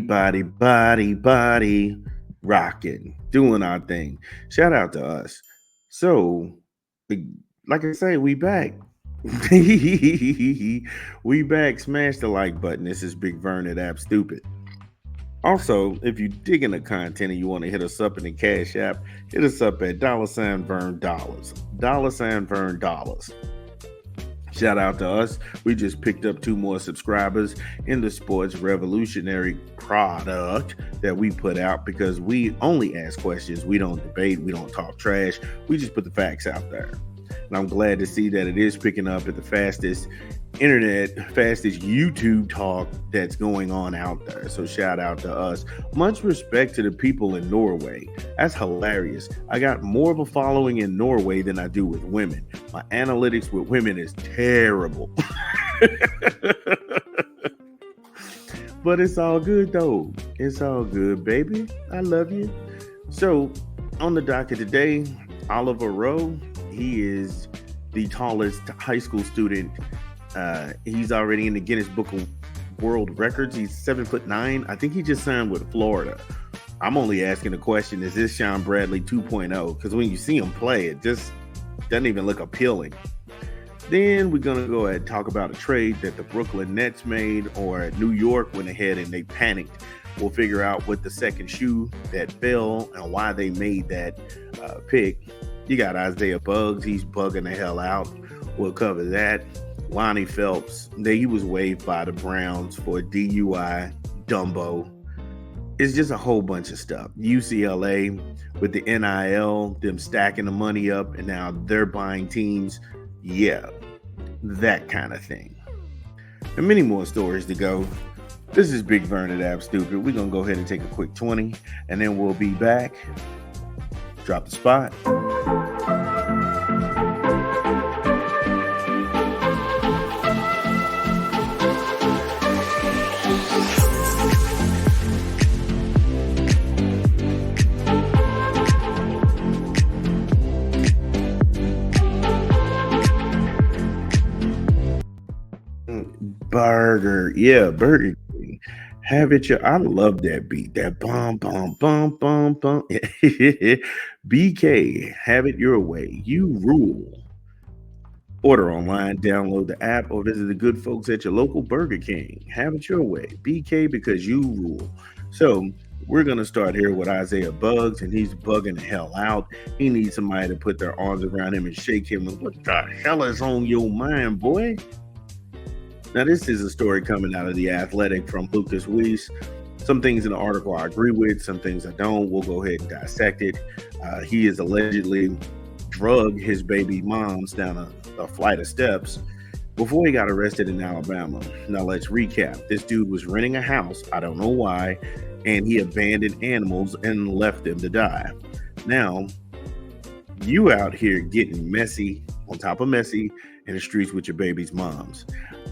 body, rocking, doing our thing. Shout out to us. So, like like I say, we back. We back. Smash the like button. This is Big Vern at App Stupid. Also, if you digging the content and you want to hit us up in the Cash App, hit us up at $Vern Dollars. $Vern Dollars. Shout out to us. We just picked up two more subscribers in the sports revolutionary product that we put out because we only ask questions. We don't debate. We don't talk trash. We just put the facts out there. And I'm glad to see that it is picking up at the fastest YouTube talk that's going on out there. So shout out to us. Much respect to the people in Norway. That's hilarious. I got more of a following in Norway than I do with women. My analytics with women is terrible. But it's all good though. It's all good, baby. I love you. So on the docket today, Oliver Rowe, he is the tallest high school student. He's already in the Guinness Book of World Records. He's 7'9". I think he just signed with Florida. I'm only asking the question, is this Sean Bradley 2.0? Because when you see him play, it just doesn't even look appealing. Then we're going to go ahead and talk about a trade that the Brooklyn Nets made, or New York went ahead and they panicked. We'll figure out what the second shoe that fell and why they made that pick. You got Isaiah Buggs. He's bugging the hell out. We'll cover that. Lonnie Phelps, he was waived by the Browns for DUI, Dumbo. It's just a whole bunch of stuff. UCLA with the NIL, them stacking the money up, and now they're buying teams. Yeah, that kind of thing. And many more stories to go. This is Big Vern at App Stupid. We're going to go ahead and take a quick 20, and then we'll be back. Drop the spot. Burger. Yeah, Burger King. Have it your I love that beat. That bum bum bum bum bum. BK, have it your way. You rule. Order online, download the app, or visit the good folks at your local Burger King. Have it your way. BK, because you rule. So we're going to start here with Isaiah Buggs, and he's bugging the hell out. He needs somebody to put their arms around him and shake him. What the hell is on your mind, boy? Now, this is a story coming out of The Athletic from Lucas Weiss. Some things in the article I agree with, some things I don't. We'll go ahead and dissect it. He has allegedly drugged his baby moms down a flight of steps before he got arrested in Alabama. Now, let's recap. This dude was renting a house, I don't know why, and he abandoned animals and left them to die. Now, you out here getting messy on top of messy in the streets with your baby's moms.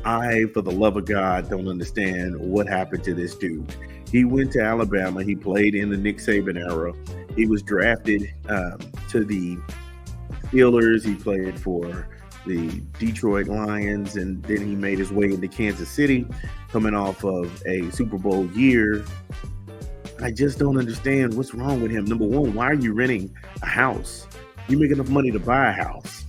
I, for the love of God, don't understand what happened to this dude. He went to Alabama. He played in the Nick Saban era. He was drafted to the Steelers. He played for the Detroit Lions, and then he made his way into Kansas City, coming off of a Super Bowl year. I just don't understand what's wrong with him. Number one, why are you renting a house? You make enough money to buy a house.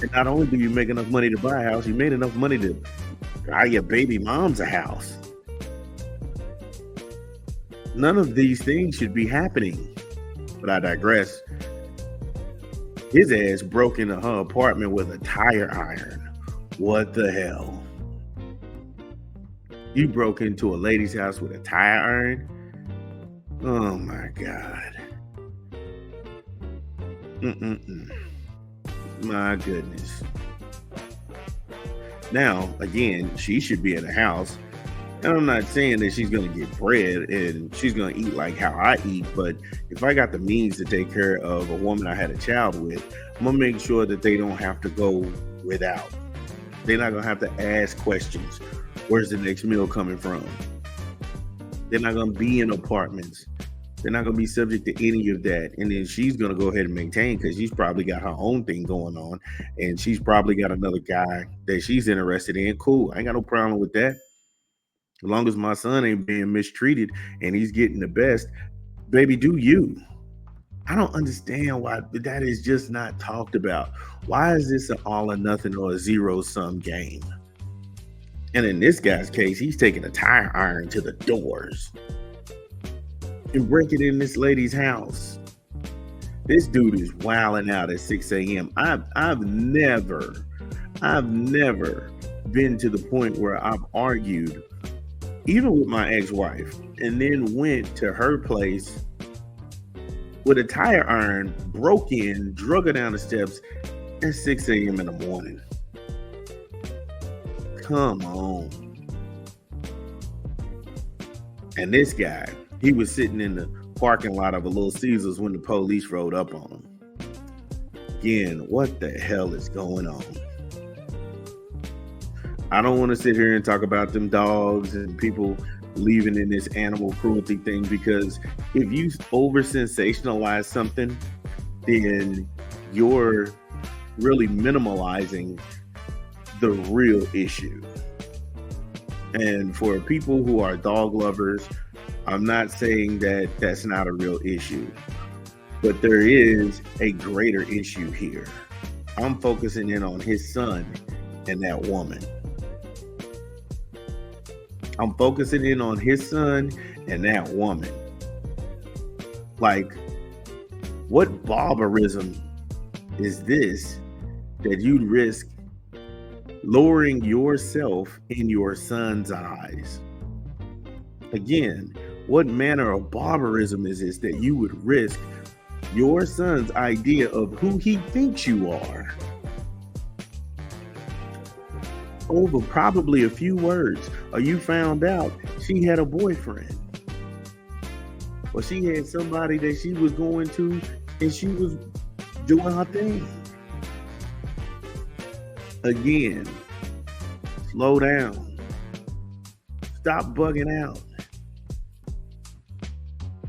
And not only do you make enough money to buy a house, you made enough money to buy your baby mom's a house. None of these things should be happening. But I digress. His ass broke into her apartment with a tire iron. What the hell? You broke into a lady's house with a tire iron? Oh my God. My goodness. Now, again, she should be in the house. And I'm not saying that she's going to get bread and she's going to eat like how I eat, but if I got the means to take care of a woman I had a child with, I'm going to make sure that they don't have to go without. They're not going to have to ask questions. Where's the next meal coming from? They're not going to be in apartments. They're not going to be subject to any of that. And then she's going to go ahead and maintain, because she's probably got her own thing going on. And she's probably got another guy that she's interested in. Cool. I ain't got no problem with that. As long as my son ain't being mistreated and he's getting the best, baby, do you. I don't understand why that is just not talked about. Why is this an all or nothing or a zero sum game? And in this guy's case, he's taking a tire iron to the doors and breaking in this lady's house. This dude is wilding out at 6 a.m. I've never been to the point where I've argued, even with my ex-wife, and then went to her place with a tire iron, broke in, drug her down the steps at 6 a.m. in the morning. Come on. And this guy, he was sitting in the parking lot of a Little Caesars when the police rode up on him. Again, what the hell is going on? I don't want to sit here and talk about them dogs and people believing in this animal cruelty thing, because if you over sensationalize something, then you're really minimalizing the real issue. And for people who are dog lovers, I'm not saying that that's not a real issue, but there is a greater issue here. I'm focusing in on his son and that woman. I'm focusing in on his son and that woman. Like, what barbarism is this that you'd risk lowering yourself in your son's eyes? Again, what manner of barbarism is this that you would risk your son's idea of who he thinks you are over probably a few words? Or you found out she had a boyfriend, or she had somebody that she was going to and she was doing her thing. Again, slow down. Stop bugging out.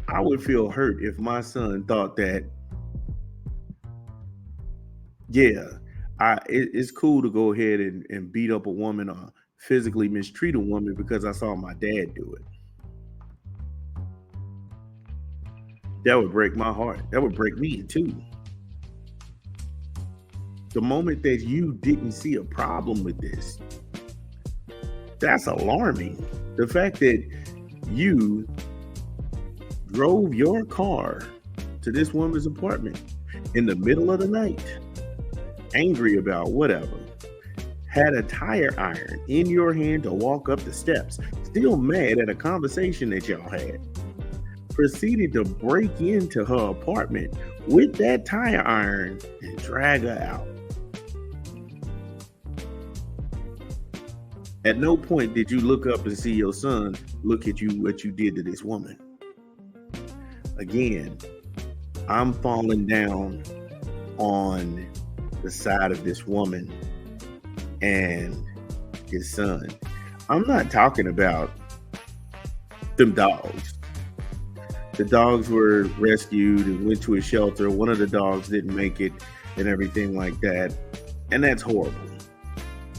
I would feel hurt if my son thought that, yeah, it's cool to go ahead and beat up a woman or physically mistreat a woman because I saw my dad do it. That would break my heart. That would break me too. The moment that you didn't see a problem with this, that's alarming. The fact that you drove your car to this woman's apartment in the middle of the night, angry about whatever, had a tire iron in your hand to walk up the steps, still mad at a conversation that y'all had, proceeded to break into her apartment with that tire iron and drag her out. At no point did you look up and see your son look at you, what you did to this woman. Again, I'm falling down on the side of this woman and his son. I'm not talking about them dogs. The dogs were rescued and went to a shelter. One of the dogs didn't make it and everything like that. And that's horrible.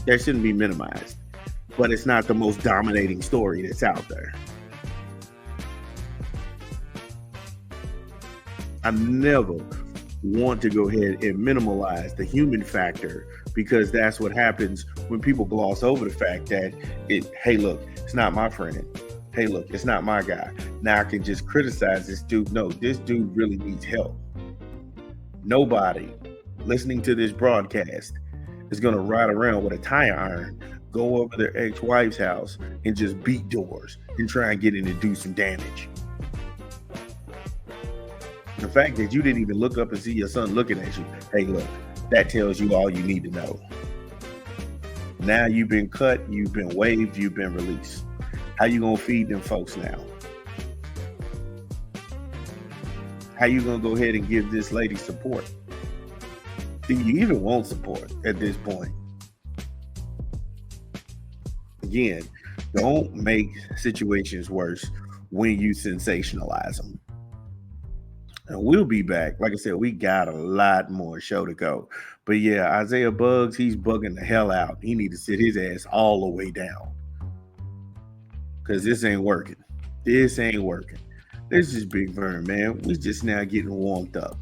That shouldn't be minimized. But it's not the most dominating story that's out there. I never want to go ahead and minimalize the human factor, because that's what happens when people gloss over the fact that hey, look, it's not my friend. Hey, look, it's not my guy. Now I can just criticize this dude. No, this dude really needs help. Nobody listening to this broadcast is going to ride around with a tire iron, go over their ex-wife's house and just beat doors and try and get in and do some damage. The fact that you didn't even look up and see your son looking at you, hey, look, that tells you all you need to know. Now you've been cut, you've been waived, you've been released. How you gonna feed them folks now? How you gonna go ahead and give this lady support? Do you even want support at this point? Again, don't make situations worse when you sensationalize them. And we'll be back. Like I said, we got a lot more show to go. But yeah, Isaiah Buggs, he's bugging the hell out. He need to sit his ass all the way down. because this ain't working. This ain't working. This is Big Vern, man. We just now getting warmed up.